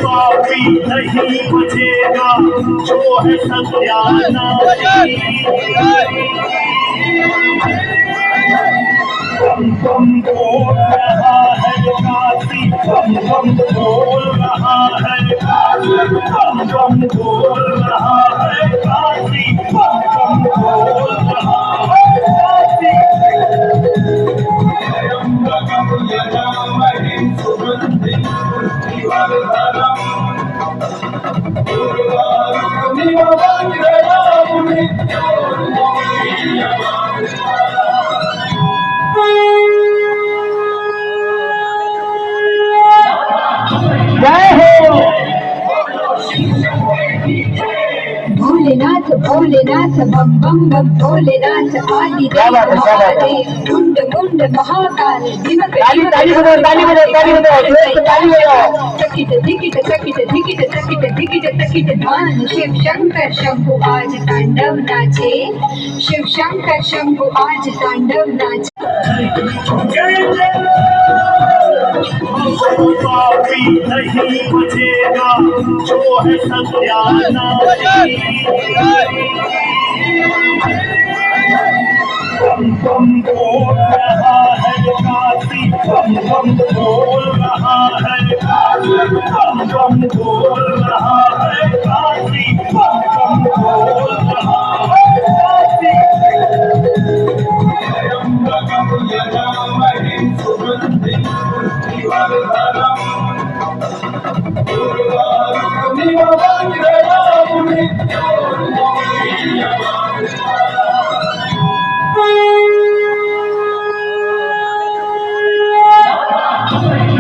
पापी नहीं बचेगा जो है सत्यानाशी। बम बोल रहा है काशी, बम बोल रहा है काशी, बम बोल रहा है काशी, बम बोल रहा है काशी। जय हो भोलेनाथ भोलेनाथ बम बम बम भोलेनाथ आदि मुंड मुंड महाकाल चकित धिकिट चकित धिकिट चकिट धिकिट चकिट ध्वान शिव शंकर शंभु आज तांडव नाचे। शिव शंकर शंभु आज तांडव नाचे। पापी नहीं बचेगा जो है सत्यानाशी। बम बोल रहा है काशी, बम बोल रहा है काशी, बम बोल रहा है काशी, बम बोल रहा है काशी।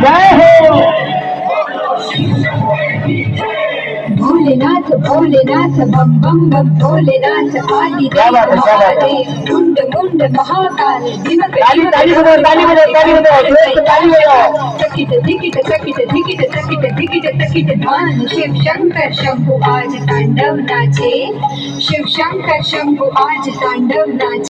जय हो भोलेनाथ भोलेनाथ बम बम बम भोलेनाथ आदि मुंड मुंड महाकाल चकित धिकिट चकित धिकिट चकिट धिकिट चकिट ध्वान शिव शंकर शंभु आज तांडव नाचे। शिव शंकर शंभु आज तांडव नाचे।